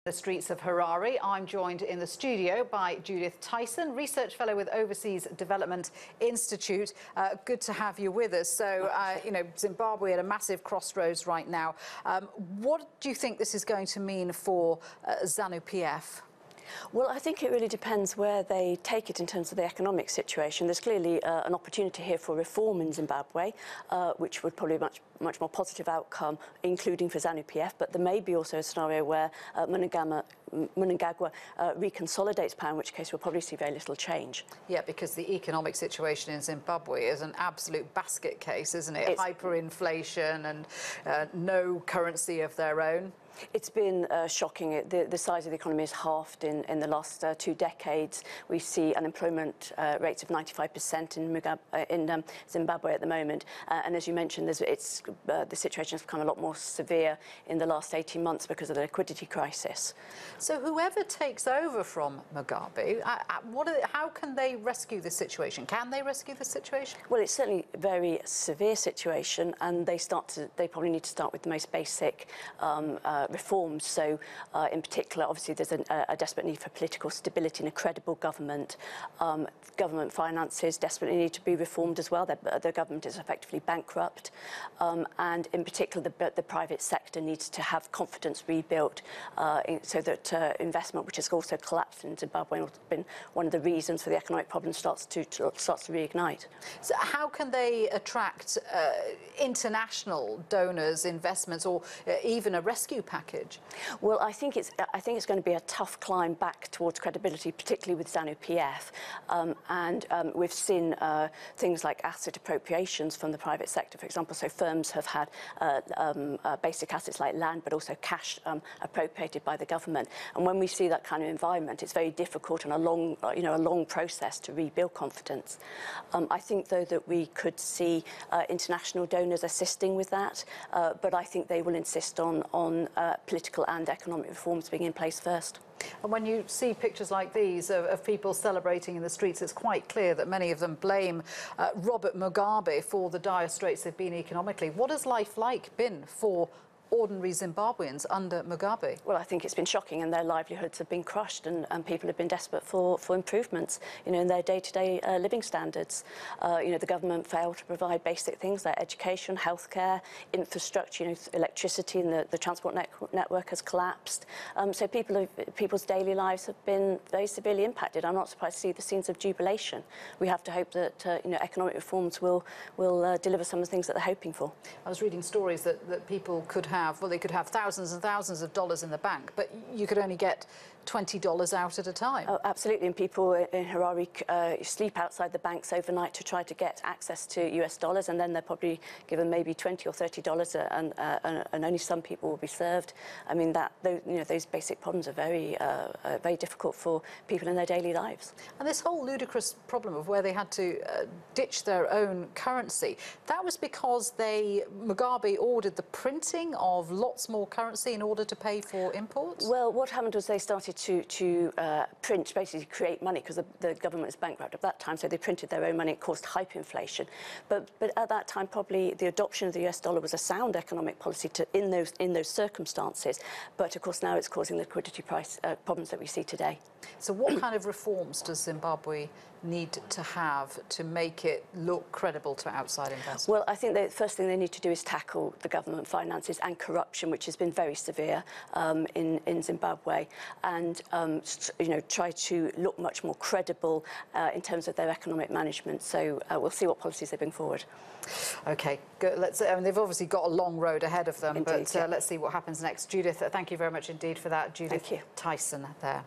The streets of Harare. I'm joined in the studio by Judith Tyson, Research Fellow with Overseas Development Institute. Good to have you with us. So, Zimbabwe at a massive crossroads right now. What do you think this is going to mean for ZANU-PF? Well, I think it really depends where they take it in terms of the economic situation. There's clearly an opportunity here for reform in Zimbabwe, which would probably be much more positive outcome, including for ZANU-PF. But there may be also a scenario where Mnangagwa reconsolidates power, in which case we'll probably see very little change. Yeah, because the economic situation in Zimbabwe is an absolute basket case, isn't it? Hyperinflation and no currency of their own. It's been shocking. The size of the economy is halved in the last 2 decades. We see unemployment rates of 95% in Zimbabwe at the moment. And as you mentioned, the situation has become a lot more severe in the last 18 months because of the liquidity crisis. So whoever takes over from Mugabe, how can they rescue this situation? Can they rescue the situation? Well, it's certainly a very severe situation, and they probably need to start with the most basic reforms. So in particular, obviously there's a desperate need for political stability and a credible government. Government finances desperately need to be reformed as well. The government is effectively bankrupt, and in particular the private sector needs to have confidence rebuilt, so that investment, which has also collapsed in Zimbabwe, has been one of the reasons for the economic problem, starts to reignite. So how can they attract international donors, investments, or even a rescue package? Well, I think it's going to be a tough climb back towards credibility, particularly with ZANU-PF, and we've seen things like asset appropriations from the private sector, for example. So firms have had basic assets like land, but also cash appropriated by the government. And when we see that kind of environment, it's very difficult and a long process to rebuild confidence. I think, though, that we could see international donors assisting with that, but I think they will insist on political and economic reforms being in place first. And when you see pictures like these of people celebrating in the streets, it's quite clear that many of them blame Robert Mugabe for the dire straits they've been economically. What has life been for ordinary Zimbabweans under Mugabe? Well, I think it's been shocking, and their livelihoods have been crushed, and people have been desperate for improvements, in their day-to-day living standards. The government failed to provide basic things like education, healthcare, infrastructure, electricity, and the transport network has collapsed. So people's daily lives have been very severely impacted. I'm not surprised to see the scenes of jubilation. We have to hope that economic reforms will deliver some of the things that they're hoping for. I was reading stories that people could they could have thousands and thousands of dollars in the bank, but you could only get $20 out at a time. Oh, absolutely, and people in Harare sleep outside the banks overnight to try to get access to US dollars, and then they're probably given maybe $20 or $30, and only some people will be served. I mean, those basic problems are very difficult for people in their daily lives. And this whole ludicrous problem of where they had to ditch their own currency, that was because Mugabe ordered the printing of lots more currency in order to pay for imports? Well, what happened was they started to print, basically create money, because the government was bankrupt at that time, so they printed their own money. It caused hyperinflation. But at that time, probably the adoption of the US dollar was a sound economic policy in those circumstances. But of course now it's causing the liquidity price problems that we see today. So what kind of reforms does Zimbabwe need to have to make it look credible to outside investors? Well, I think the first thing they need to do is tackle the government finances and corruption, which has been very severe in Zimbabwe, and try to look much more credible in terms of their economic management. So we'll see what policies they bring forward. OK, good. They've obviously got a long road ahead of them, indeed, but let's see what happens next. Judith, thank you very much indeed for that. Judith Tyson there.